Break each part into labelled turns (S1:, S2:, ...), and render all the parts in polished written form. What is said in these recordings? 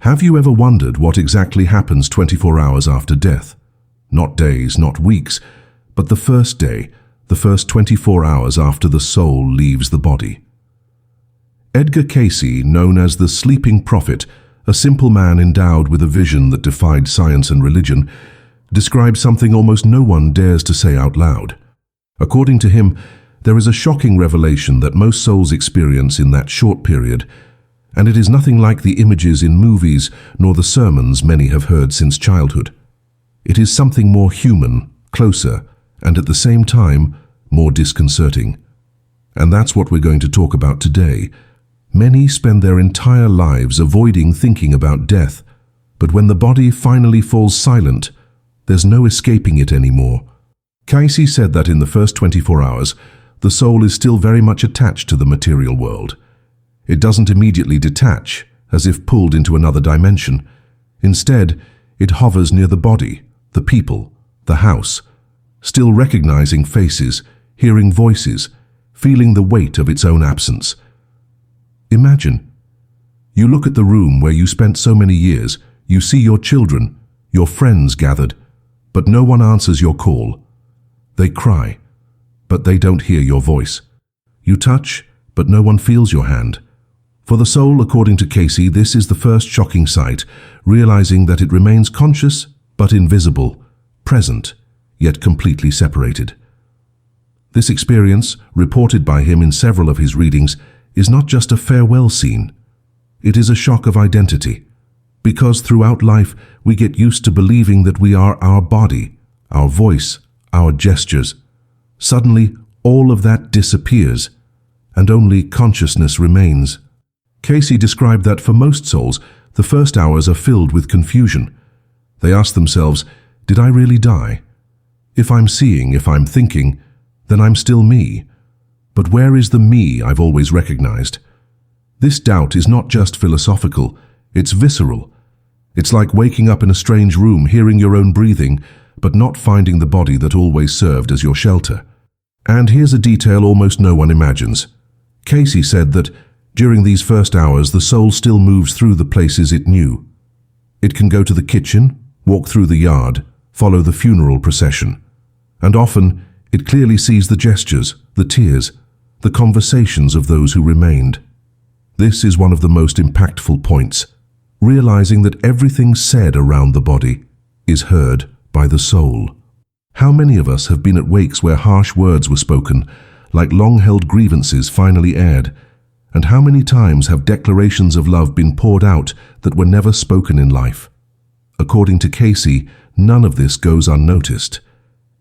S1: Have you ever wondered what exactly happens 24 hours after death? Not days, not weeks, but the first day, the first 24 hours after the soul leaves the body. Edgar Cayce, known as the Sleeping Prophet, a simple man endowed with a vision that defied science and religion, describes something almost no one dares to say out loud. According to him, there is a shocking revelation that most souls experience in that short period, and it is nothing like the images in movies nor the sermons many have heard since childhood. It is something more human, closer, and at the same time, more disconcerting. And that's what we're going to talk about today. Many spend their entire lives avoiding thinking about death, but when the body finally falls silent, there's no escaping it anymore. Cayce said that in the first 24 hours, the soul is still very much attached to the material world. It doesn't immediately detach, as if pulled into another dimension. Instead, it hovers near the body, the people, the house, still recognizing faces, hearing voices, feeling the weight of its own absence. Imagine, you look at the room where you spent so many years, you see your children, your friends gathered, but no one answers your call. They cry, but they don't hear your voice. You touch, but no one feels your hand. For the soul, according to Cayce, this is the first shocking sight, realizing that it remains conscious but invisible, present, yet completely separated. This experience, reported by him in several of his readings, is not just a farewell scene. It is a shock of identity, because throughout life we get used to believing that we are our body, our voice, our gestures. Suddenly, all of that disappears, and only consciousness remains. Cayce described that for most souls, the first hours are filled with confusion. They ask themselves, did I really die? If I'm seeing, if I'm thinking, then I'm still me. But where is the me I've always recognized? This doubt is not just philosophical, it's visceral. It's like waking up in a strange room, hearing your own breathing, but not finding the body that always served as your shelter. And here's a detail almost no one imagines. Cayce said that during these first hours, the soul still moves through the places it knew. It can go to the kitchen, walk through the yard, follow the funeral procession. And often, it clearly sees the gestures, the tears, the conversations of those who remained. This is one of the most impactful points, realizing that everything said around the body is heard by the soul. How many of us have been at wakes where harsh words were spoken, like long-held grievances finally aired? And how many times have declarations of love been poured out that were never spoken in life? According to Cayce, none of this goes unnoticed.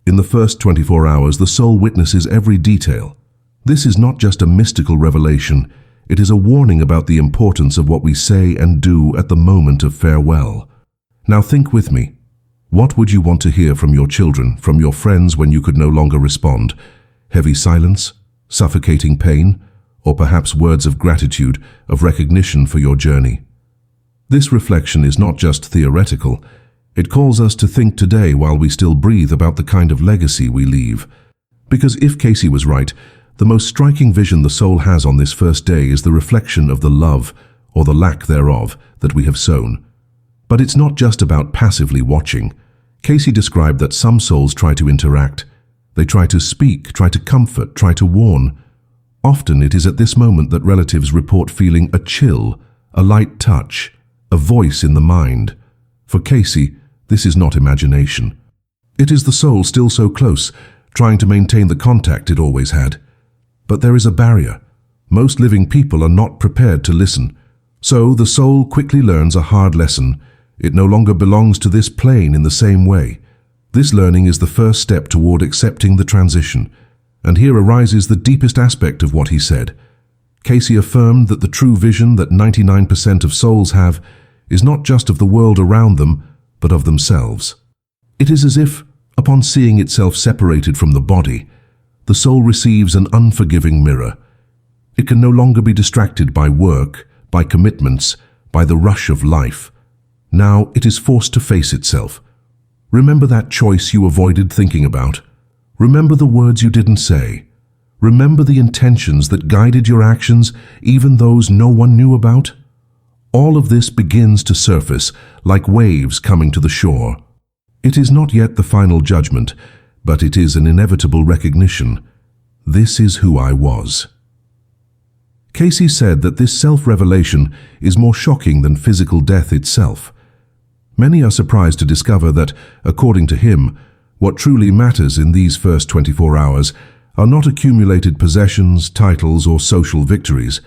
S1: In the first 24 hours, the soul witnesses every detail. This is not just a mystical revelation, it is a warning about the importance of what we say and do at the moment of farewell. Now think with me. What would you want to hear from your children, from your friends when you could no longer respond? Heavy silence? Suffocating pain? Or perhaps words of gratitude, of recognition for your journey? This reflection is not just theoretical. It calls us to think today while we still breathe about the kind of legacy we leave. Because if Cayce was right, the most striking vision the soul has on this first day is the reflection of the love, or the lack thereof, that we have sown. But it's not just about passively watching. Cayce described that some souls try to interact. They try to speak, try to comfort, try to warn. Often it is at this moment that relatives report feeling a chill, a light touch, a voice in the mind. For Cayce, this is not imagination. It is the soul still so close, trying to maintain the contact it always had. But there is a barrier. Most living people are not prepared to listen. So the soul quickly learns a hard lesson. It no longer belongs to this plane in the same way. This learning is the first step toward accepting the transition. And here arises the deepest aspect of what he said. Cayce affirmed that the true vision that 99% of souls have is not just of the world around them, but of themselves. It is as if, upon seeing itself separated from the body, the soul receives an unforgiving mirror. It can no longer be distracted by work, by commitments, by the rush of life. Now it is forced to face itself. Remember that choice you avoided thinking about. Remember the words you didn't say. Remember the intentions that guided your actions, even those no one knew about. All of this begins to surface like waves coming to the shore. It is not yet the final judgment, but it is an inevitable recognition. This is who I was. Cayce said that this self-revelation is more shocking than physical death itself. Many are surprised to discover that, according to him, what truly matters in these first 24 hours are not accumulated possessions, titles, or social victories.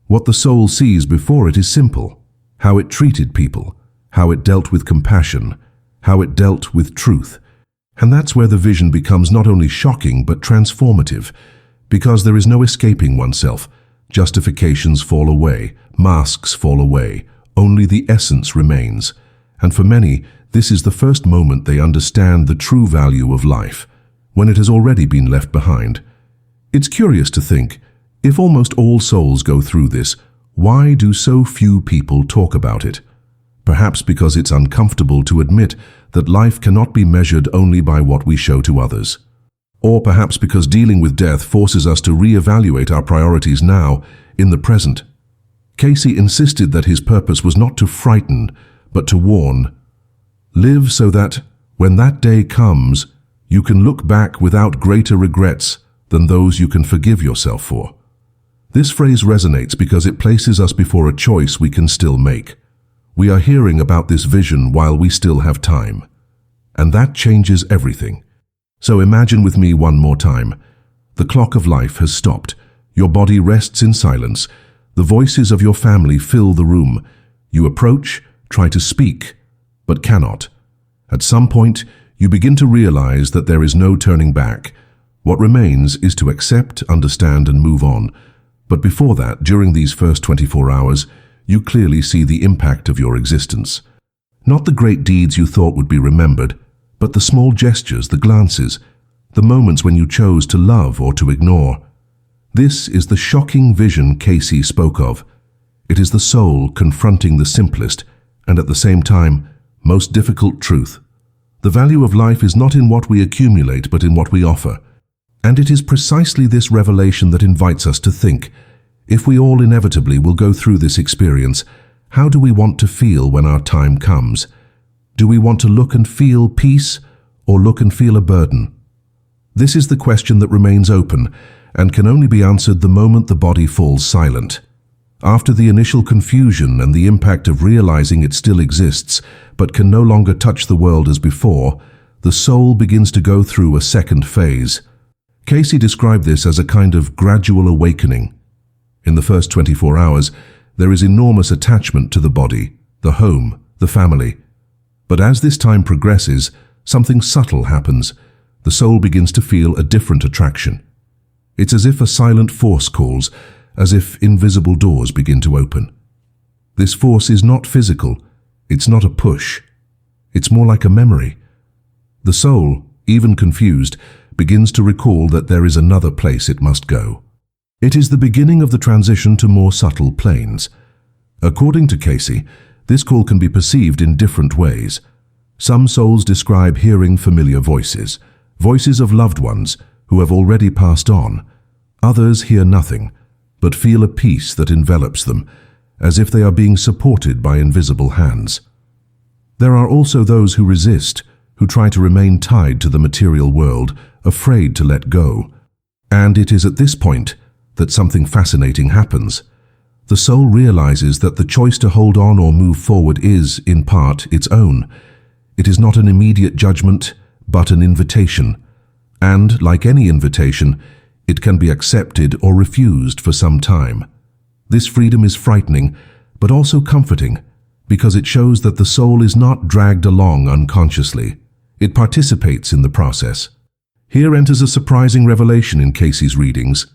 S1: What the soul sees before it is simple: how it treated people, how it dealt with compassion, how it dealt with truth. And that's where the vision becomes not only shocking but transformative, because there is no escaping oneself. Justifications fall away, masks fall away, only the essence remains. And for many, this is the first moment they understand the true value of life, when it has already been left behind. It's curious to think, if almost all souls go through this, why do so few people talk about it? Perhaps because it's uncomfortable to admit that life cannot be measured only by what we show to others. Or perhaps because dealing with death forces us to reevaluate our priorities now, in the present. Cayce insisted that his purpose was not to frighten, but to warn. Live so that, when that day comes, you can look back without greater regrets than those you can forgive yourself for. This phrase resonates because it places us before a choice we can still make. We are hearing about this vision while we still have time. And that changes everything. So imagine with me one more time. The clock of life has stopped. Your body rests in silence. The voices of your family fill the room. You approach, try to speak, but cannot. At some point, you begin to realize that there is no turning back. What remains is to accept, understand, and move on. But before that, during these first 24 hours, you clearly see the impact of your existence. Not the great deeds you thought would be remembered, but the small gestures, the glances, the moments when you chose to love or to ignore. This is the shocking vision Cayce spoke of. It is the soul confronting the simplest, and at the same time, most difficult truth. The value of life is not in what we accumulate, but in what we offer. And it is precisely this revelation that invites us to think, if we all inevitably will go through this experience, how do we want to feel when our time comes? Do we want to look and feel peace, or look and feel a burden? This is the question that remains open, and can only be answered the moment the body falls silent. After the initial confusion and the impact of realizing it still exists, but can no longer touch the world as before, the soul begins to go through a second phase. Cayce described this as a kind of gradual awakening. In the first 24 hours, there is enormous attachment to the body, the home, the family. But as this time progresses, something subtle happens. The soul begins to feel a different attraction. It's as if a silent force calls, as if invisible doors begin to open. This force is not physical. It's not a push. It's more like a memory. The soul, even confused, begins to recall that there is another place it must go. It is the beginning of the transition to more subtle planes. According to Cayce, this call can be perceived in different ways. Some souls describe hearing familiar voices, voices of loved ones who have already passed on. Others hear nothing, but feel a peace that envelops them, as if they are being supported by invisible hands. There are also those who resist, who try to remain tied to the material world, afraid to let go. And it is at this point that something fascinating happens. The soul realizes that the choice to hold on or move forward is, in part, its own. It is not an immediate judgment, but an invitation. And, like any invitation, it can be accepted or refused for some time. This freedom is frightening, but also comforting, because it shows that the soul is not dragged along unconsciously. It participates in the process. Here enters a surprising revelation in Cayce's readings.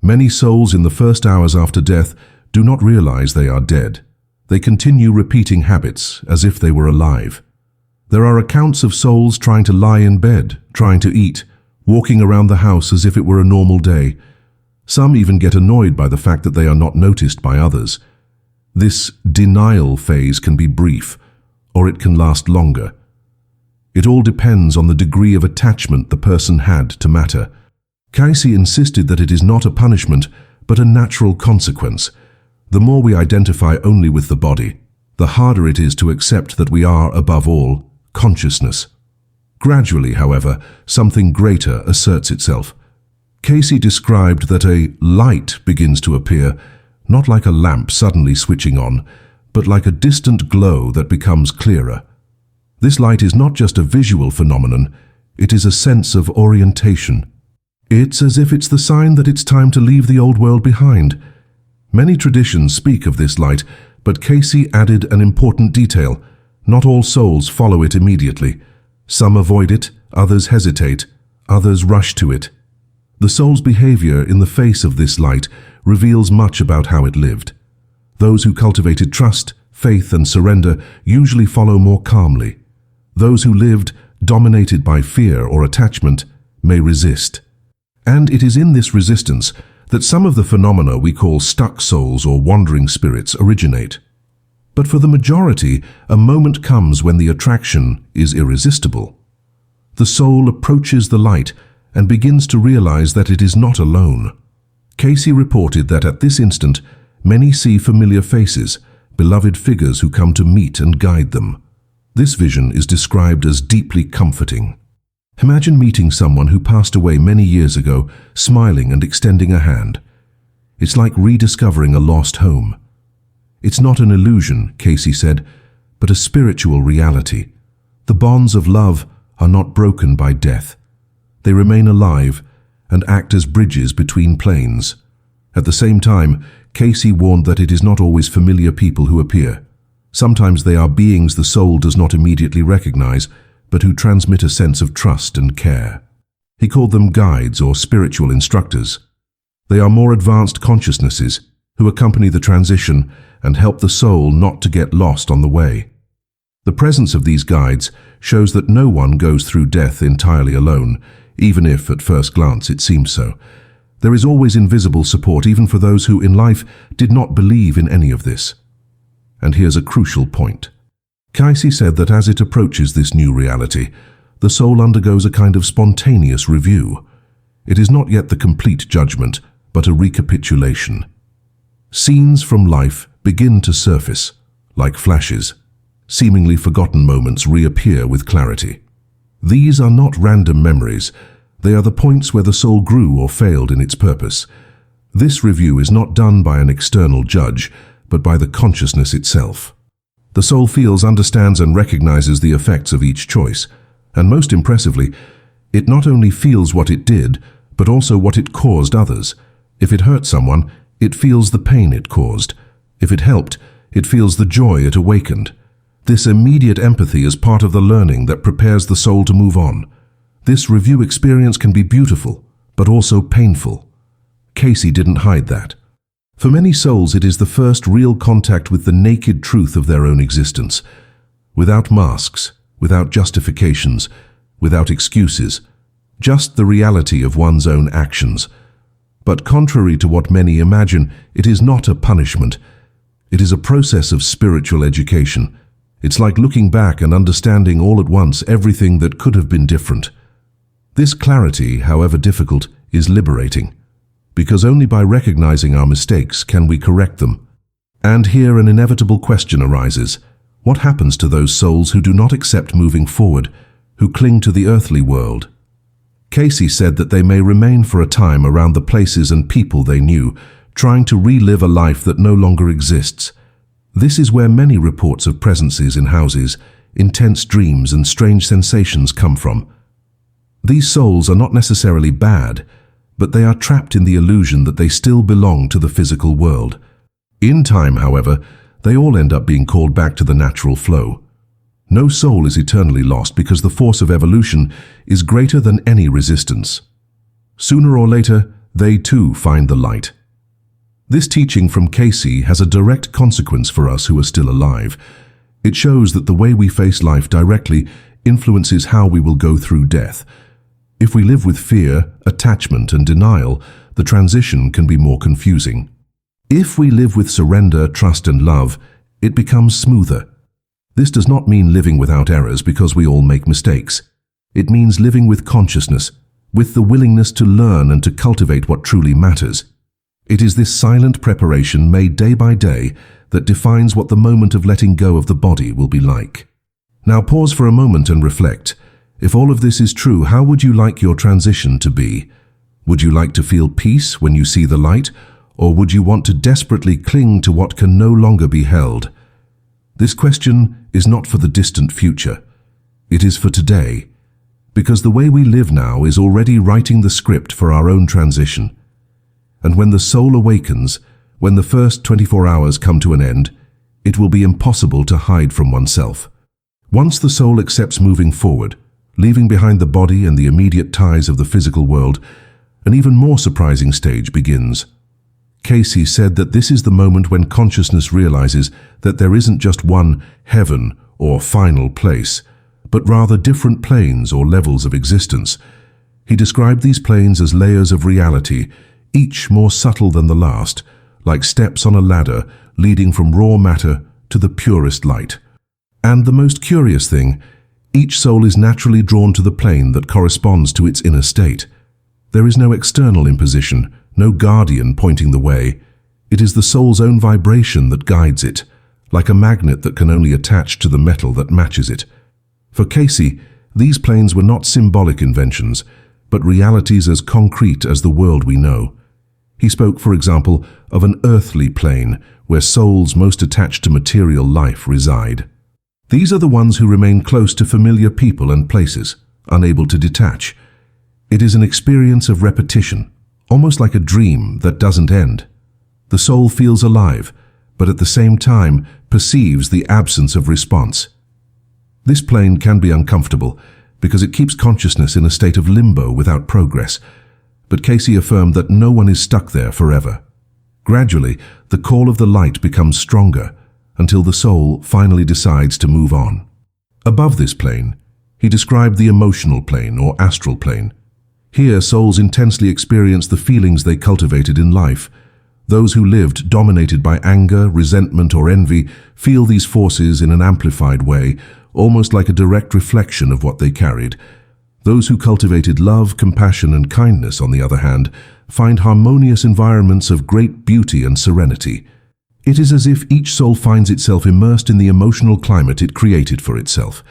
S1: Many souls in the first hours after death do not realize they are dead. They continue repeating habits as if they were alive. There are accounts of souls trying to lie in bed, trying to eat, walking around the house as if it were a normal day. Some even get annoyed by the fact that they are not noticed by others. This denial phase can be brief, or it can last longer. It all depends on the degree of attachment the person had to matter. Cayce insisted that it is not a punishment, but a natural consequence. The more we identify only with the body, the harder it is to accept that we are, above all, consciousness. Gradually, however, something greater asserts itself. Cayce described that a light begins to appear, not like a lamp suddenly switching on, but like a distant glow that becomes clearer. This light is not just a visual phenomenon, it is a sense of orientation. It's as if it's the sign that it's time to leave the old world behind. Many traditions speak of this light, but Cayce added an important detail. Not all souls follow it immediately. Some avoid it, others hesitate, others rush to it. The soul's behavior in the face of this light reveals much about how it lived. Those who cultivated trust, faith, and surrender usually follow more calmly. Those who lived, dominated by fear or attachment, may resist. And it is in this resistance that some of the phenomena we call stuck souls or wandering spirits originate. But for the majority, a moment comes when the attraction is irresistible. The soul approaches the light and begins to realize that it is not alone. Cayce reported that at this instant, many see familiar faces, beloved figures who come to meet and guide them. This vision is described as deeply comforting. Imagine meeting someone who passed away many years ago, smiling and extending a hand. It's like rediscovering a lost home. It's not an illusion, Cayce said, but a spiritual reality. The bonds of love are not broken by death. They remain alive and act as bridges between planes. At the same time, Cayce warned that it is not always familiar people who appear. Sometimes they are beings the soul does not immediately recognize, but who transmit a sense of trust and care. He called them guides or spiritual instructors. They are more advanced consciousnesses who accompany the transition and help the soul not to get lost on the way. The presence of these guides shows that no one goes through death entirely alone, even if at first glance it seems so. There is always invisible support even for those who in life did not believe in any of this. And here's a crucial point. Cayce said that as it approaches this new reality, the soul undergoes a kind of spontaneous review. It is not yet the complete judgment, but a recapitulation. Scenes from life begin to surface, like flashes. Seemingly forgotten moments reappear with clarity. These are not random memories. They are the points where the soul grew or failed in its purpose. This review is not done by an external judge, but by the consciousness itself. The soul feels, understands, and recognizes the effects of each choice. And most impressively, it not only feels what it did, but also what it caused others. If it hurt someone, it feels the pain it caused. If it helped, it feels the joy it awakened. This immediate empathy is part of the learning that prepares the soul to move on. This review experience can be beautiful, but also painful. Cayce didn't hide that. For many souls, it is the first real contact with the naked truth of their own existence. Without masks, without justifications, without excuses, just the reality of one's own actions. But contrary to what many imagine, it is not a punishment. It is a process of spiritual education. It's like looking back and understanding all at once everything that could have been different. This clarity, however difficult, is liberating, because only by recognizing our mistakes can we correct them. And here an inevitable question arises. What happens to those souls who do not accept moving forward, who cling to the earthly world? Cayce said that they may remain for a time around the places and people they knew, trying to relive a life that no longer exists. This is where many reports of presences in houses, intense dreams, and strange sensations come from. These souls are not necessarily bad, but they are trapped in the illusion that they still belong to the physical world. In time, however, they all end up being called back to the natural flow. No soul is eternally lost because the force of evolution is greater than any resistance. Sooner or later, they too find the light. This teaching from Cayce has a direct consequence for us who are still alive. It shows that the way we face life directly influences how we will go through death. If we live with fear, attachment, and denial, the transition can be more confusing. If we live with surrender, trust, and love, it becomes smoother. This does not mean living without errors because we all make mistakes. It means living with consciousness, with the willingness to learn and to cultivate what truly matters. It is this silent preparation made day by day that defines what the moment of letting go of the body will be like. Now pause for a moment and reflect. If all of this is true, how would you like your transition to be? Would you like to feel peace when you see the light, or would you want to desperately cling to what can no longer be held? This question is not for the distant future. It is for today, because the way we live now is already writing the script for our own transition. And when the soul awakens, when the first 24 hours come to an end, it will be impossible to hide from oneself. Once the soul accepts moving forward, leaving behind the body and the immediate ties of the physical world, an even more surprising stage begins. Cayce said that this is the moment when consciousness realizes that there isn't just one heaven or final place, but rather different planes or levels of existence. He described these planes as layers of reality, each more subtle than the last, like steps on a ladder leading from raw matter to the purest light. And the most curious thing, each soul is naturally drawn to the plane that corresponds to its inner state. There is no external imposition, no guardian pointing the way. It is the soul's own vibration that guides it, like a magnet that can only attach to the metal that matches it. For Cayce, these planes were not symbolic inventions, but realities as concrete as the world we know. He spoke, for example, of an earthly plane where souls most attached to material life reside. These are the ones who remain close to familiar people and places, unable to detach. It is an experience of repetition, almost like a dream that doesn't end. The soul feels alive, but at the same time perceives the absence of response. This plane can be uncomfortable because it keeps consciousness in a state of limbo without progress, but Cayce affirmed that no one is stuck there forever. Gradually, the call of the light becomes stronger until the soul finally decides to move on. Above this plane, he described the emotional plane or astral plane. Here, souls intensely experience the feelings they cultivated in life. Those who lived dominated by anger, resentment, or envy feel these forces in an amplified way, almost like a direct reflection of what they carried. Those who cultivated love, compassion, and kindness, on the other hand, find harmonious environments of great beauty and serenity. It is as if each soul finds itself immersed in the emotional climate it created for itself.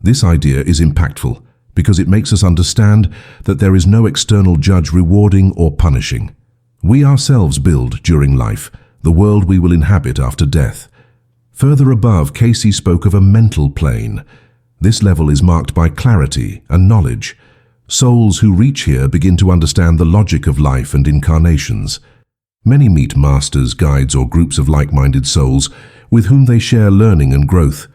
S1: This idea is impactful because it makes us understand that there is no external judge rewarding or punishing. We ourselves build, during life, the world we will inhabit after death. Further above, Cayce spoke of a mental plane. This level is marked by clarity and knowledge. Souls who reach here begin to understand the logic of life and incarnations. Many meet masters, guides, or groups of like-minded souls with whom they share learning and growth.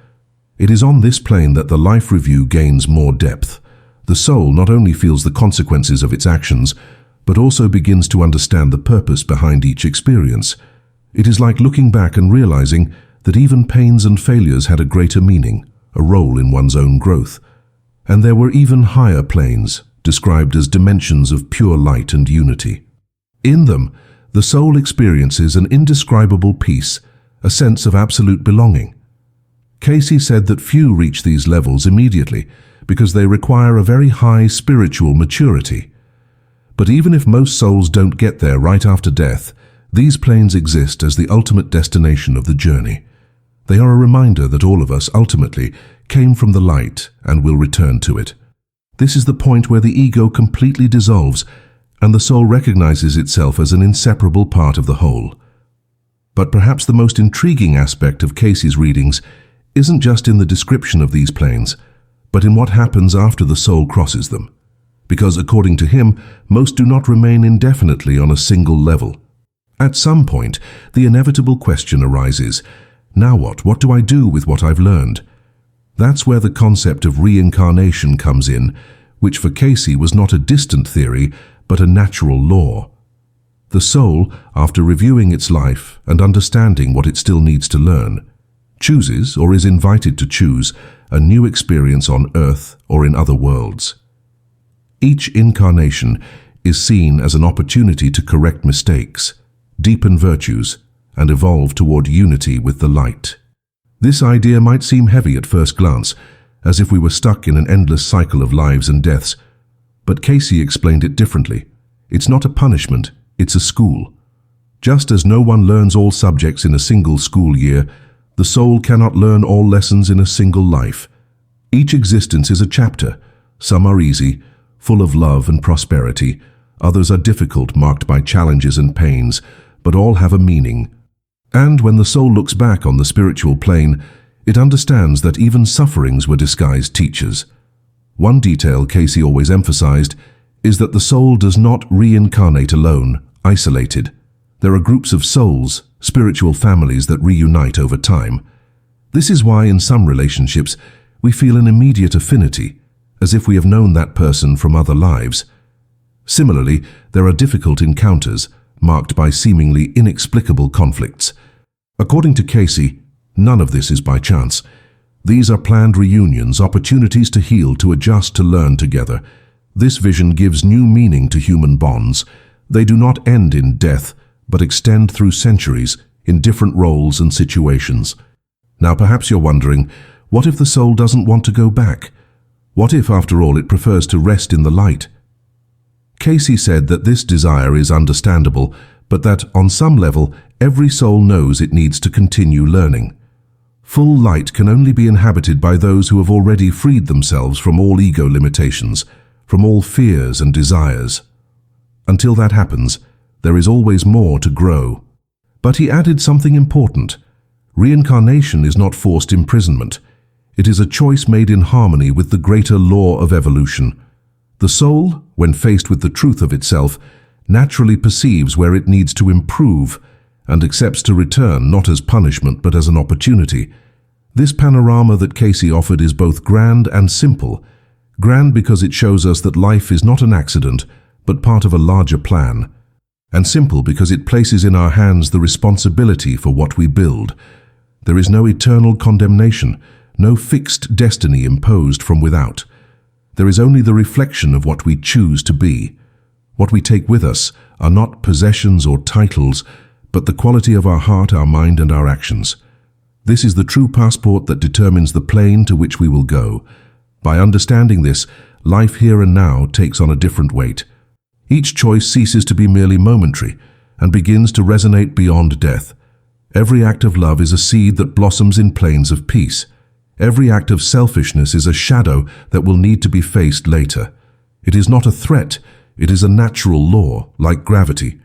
S1: It is on this plane that the life review gains more depth. The soul not only feels the consequences of its actions, but also begins to understand the purpose behind each experience. It is like looking back and realizing that even pains and failures had a greater meaning, a role in one's own growth. And there were even higher planes, described as dimensions of pure light and unity. In them, the soul experiences an indescribable peace, a sense of absolute belonging. Cayce said that few reach these levels immediately because they require a very high spiritual maturity. But even if most souls don't get there right after death, these planes exist as the ultimate destination of the journey. They are a reminder that all of us ultimately came from the light and will return to it. This is the point where the ego completely dissolves and the soul recognizes itself as an inseparable part of the whole. But perhaps the most intriguing aspect of Cayce's readings isn't just in the description of these planes, but in what happens after the soul crosses them. Because according to him, most do not remain indefinitely on a single level. At some point, the inevitable question arises, now what? What do I do with what I've learned? That's where the concept of reincarnation comes in, which for Cayce was not a distant theory, but a natural law. The soul, after reviewing its life and understanding what it still needs to learn, chooses or is invited to choose a new experience on Earth or in other worlds. Each incarnation is seen as an opportunity to correct mistakes, deepen virtues, and evolve toward unity with the light. This idea might seem heavy at first glance, as if we were stuck in an endless cycle of lives and deaths, but Cayce explained it differently. It's not a punishment, it's a school. Just as no one learns all subjects in a single school year, the soul cannot learn all lessons in a single life. Each existence is a chapter. Some are easy, full of love and prosperity. Others are difficult, marked by challenges and pains, but all have a meaning. And when the soul looks back on the spiritual plane, it understands that even sufferings were disguised teachers. One detail Cayce always emphasized is that the soul does not reincarnate alone, isolated. There are groups of souls, spiritual families that reunite over time. This is why in some relationships we feel an immediate affinity, as if we have known that person from other lives. Similarly, there are difficult encounters, marked by seemingly inexplicable conflicts. According to Cayce, none of this is by chance. These are planned reunions, opportunities to heal, to adjust, to learn together. This vision gives new meaning to human bonds. They do not end in death, but extend through centuries in different roles and situations. Now perhaps you're wondering, what if the soul doesn't want to go back? What if, after all, it prefers to rest in the light? Cayce said that this desire is understandable, but that, on some level, every soul knows it needs to continue learning. Full light can only be inhabited by those who have already freed themselves from all ego limitations, from all fears and desires. Until that happens, there is always more to grow. But he added something important. Reincarnation is not forced imprisonment. It is a choice made in harmony with the greater law of evolution. The soul, when faced with the truth of itself, naturally perceives where it needs to improve and accepts to return not as punishment but as an opportunity. This panorama that Cayce offered is both grand and simple. Grand because it shows us that life is not an accident but part of a larger plan, and simple because it places in our hands the responsibility for what we build. There is no eternal condemnation, no fixed destiny imposed from without. There is only the reflection of what we choose to be. What we take with us are not possessions or titles, but the quality of our heart, our mind, and our actions. This is the true passport that determines the plane to which we will go. By understanding this, life here and now takes on a different weight. Each choice ceases to be merely momentary and begins to resonate beyond death. Every act of love is a seed that blossoms in plains of peace. Every act of selfishness is a shadow that will need to be faced later. It is not a threat, it is a natural law, like gravity.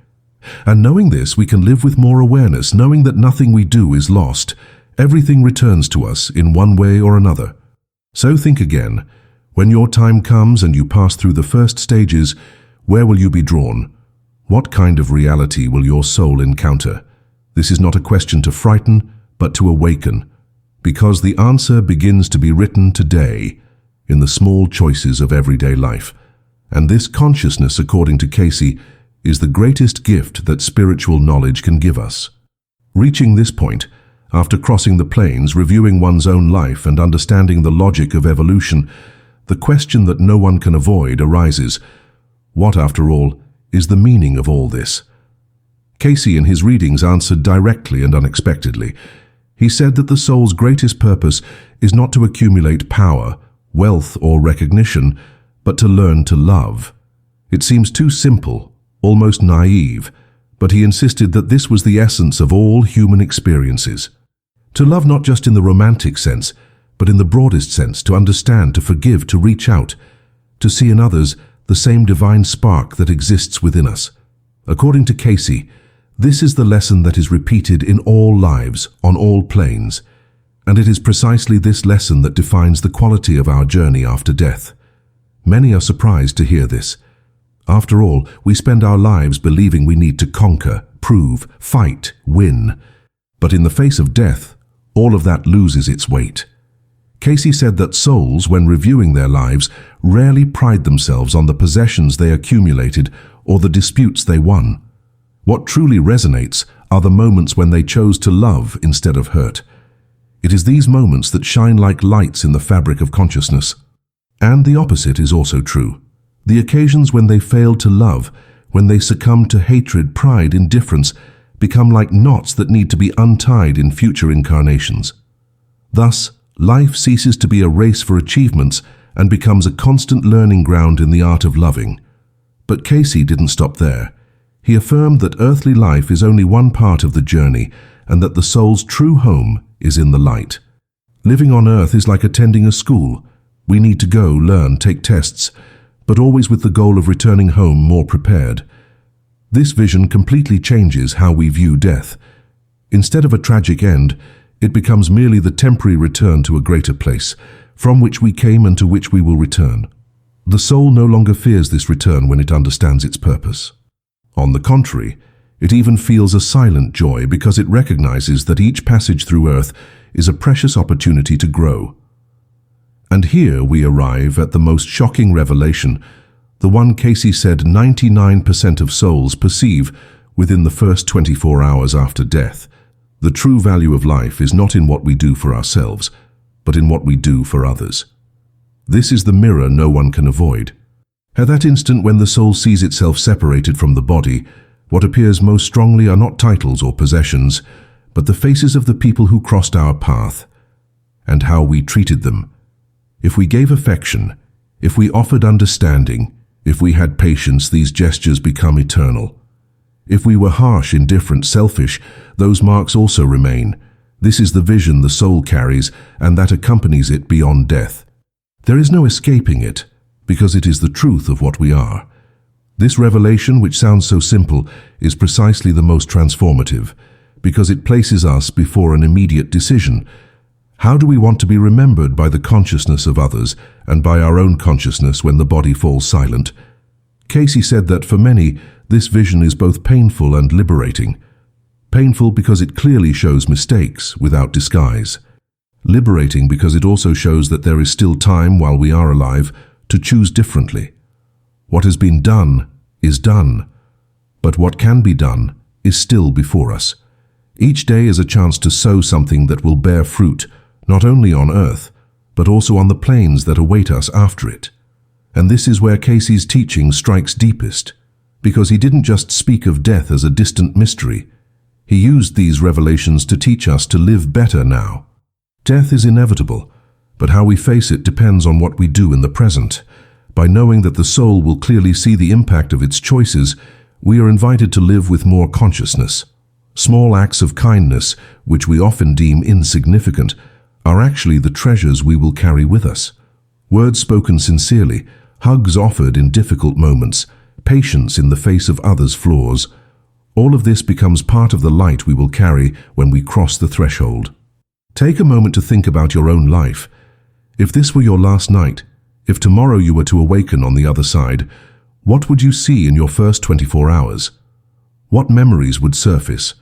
S1: And knowing this, we can live with more awareness, knowing that nothing we do is lost. Everything returns to us in one way or another. So think again. When your time comes and you pass through the first stages, where will you be drawn? What kind of reality will your soul encounter? This is not a question to frighten, but to awaken. Because the answer begins to be written today in the small choices of everyday life. And this consciousness, according to Cayce, is the greatest gift that spiritual knowledge can give us. Reaching this point, after crossing the plains, reviewing one's own life and understanding the logic of evolution, the question that no one can avoid arises: what, after all, is the meaning of all this? Cayce in his readings answered directly and unexpectedly. He said that the soul's greatest purpose is not to accumulate power, wealth, or recognition, but to learn to love. It seems too simple, almost naive, but he insisted that this was the essence of all human experiences. To love not just in the romantic sense, but in the broadest sense, to understand, to forgive, to reach out, to see in others the same divine spark that exists within us. According to Cayce, this is the lesson that is repeated in all lives, on all planes, and it is precisely this lesson that defines the quality of our journey after death. Many are surprised to hear this. After all, we spend our lives believing we need to conquer, prove, fight, win. But in the face of death, all of that loses its weight. Cayce said that souls, when reviewing their lives, rarely pride themselves on the possessions they accumulated or the disputes they won. What truly resonates are the moments when they chose to love instead of hurt. It is these moments that shine like lights in the fabric of consciousness. And the opposite is also true. The occasions when they failed to love, when they succumbed to hatred, pride, indifference, become like knots that need to be untied in future incarnations. Thus, life ceases to be a race for achievements and becomes a constant learning ground in the art of loving. But Cayce didn't stop there. He affirmed that earthly life is only one part of the journey and that the soul's true home is in the light. Living on earth is like attending a school. We need to go, learn, take tests, but always with the goal of returning home more prepared. This vision completely changes how we view death. Instead of a tragic end, it becomes merely the temporary return to a greater place, from which we came and to which we will return. The soul no longer fears this return when it understands its purpose. On the contrary, it even feels a silent joy because it recognizes that each passage through earth is a precious opportunity to grow. And here we arrive at the most shocking revelation, the one Cayce said 99% of souls perceive within the first 24 hours after death. The true value of life is not in what we do for ourselves, but in what we do for others. This is the mirror no one can avoid. At that instant when the soul sees itself separated from the body, what appears most strongly are not titles or possessions, but the faces of the people who crossed our path, and how we treated them. If we gave affection, if we offered understanding, if we had patience, these gestures become eternal. If we were harsh, indifferent, selfish, those marks also remain. This is the vision the soul carries, and that accompanies it beyond death. There is no escaping it, because it is the truth of what we are. This revelation, which sounds so simple, is precisely the most transformative, because it places us before an immediate decision. How do we want to be remembered by the consciousness of others and by our own consciousness when the body falls silent? Cayce said that for many, this vision is both painful and liberating. Painful because it clearly shows mistakes without disguise. Liberating because it also shows that there is still time while we are alive to choose differently. What has been done is done, but what can be done is still before us. Each day is a chance to sow something that will bear fruit, not only on earth, but also on the plains that await us after it. And this is where Cayce's teaching strikes deepest, because he didn't just speak of death as a distant mystery. He used these revelations to teach us to live better now. Death is inevitable, but how we face it depends on what we do in the present. By knowing that the soul will clearly see the impact of its choices, we are invited to live with more consciousness. Small acts of kindness, which we often deem insignificant, are actually the treasures we will carry with us. Words spoken sincerely, hugs offered in difficult moments, patience in the face of others' flaws, all of this becomes part of the light we will carry when we cross the threshold. Take a moment to think about your own life. If this were your last night, if tomorrow you were to awaken on the other side, what would you see in your first 24 hours? What memories would surface?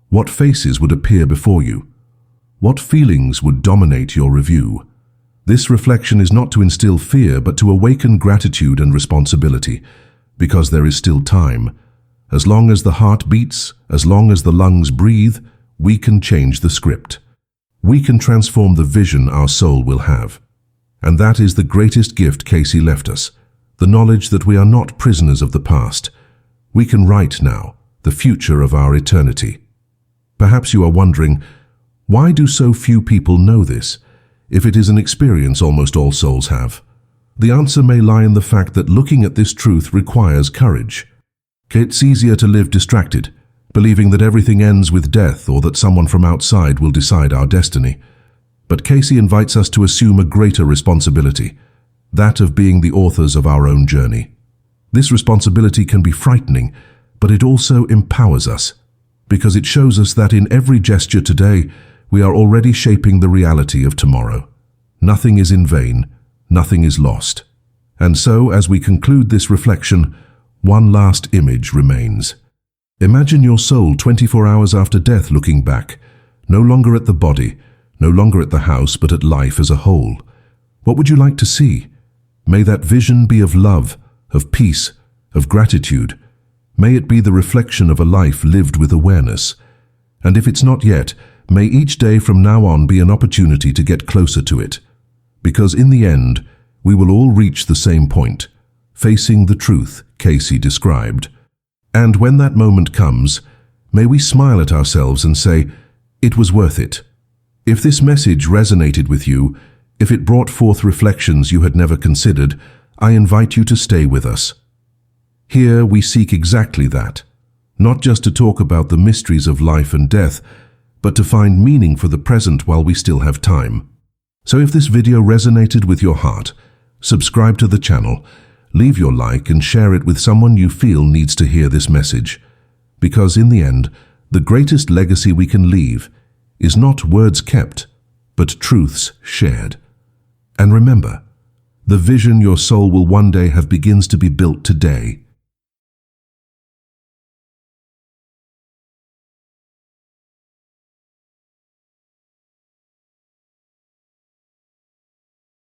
S1: What faces would appear before you? What feelings would dominate your review? This reflection is not to instill fear, but to awaken gratitude and responsibility, because there is still time. As long as the heart beats, as long as the lungs breathe, we can change the script. We can transform the vision our soul will have. And that is the greatest gift Cayce left us, the knowledge that we are not prisoners of the past. We can write now the future of our eternity. Perhaps you are wondering, why do so few people know this, if it is an experience almost all souls have? The answer may lie in the fact that looking at this truth requires courage. It's easier to live distracted, believing that everything ends with death or that someone from outside will decide our destiny. But Cayce invites us to assume a greater responsibility, that of being the authors of our own journey. This responsibility can be frightening, but it also empowers us, because it shows us that in every gesture today, we are already shaping the reality of tomorrow. Nothing is in vain, nothing is lost. And so, as we conclude this reflection, one last image remains. Imagine your soul 24 hours after death looking back, no longer at the body, no longer at the house, but at life as a whole. What would you like to see? May that vision be of love, of peace, of gratitude. May it be the reflection of a life lived with awareness. And if it's not yet, may each day from now on be an opportunity to get closer to it. Because in the end, we will all reach the same point, facing the truth Cayce described. And when that moment comes, may we smile at ourselves and say, it was worth it. If this message resonated with you, if it brought forth reflections you had never considered, I invite you to stay with us. Here we seek exactly that, not just to talk about the mysteries of life and death, but to find meaning for the present while we still have time. So if this video resonated with your heart, subscribe to the channel, leave your like and share it with someone you feel needs to hear this message. Because in the end, the greatest legacy we can leave is not words kept, but truths shared. And remember, the vision your soul will one day have begins to be built today.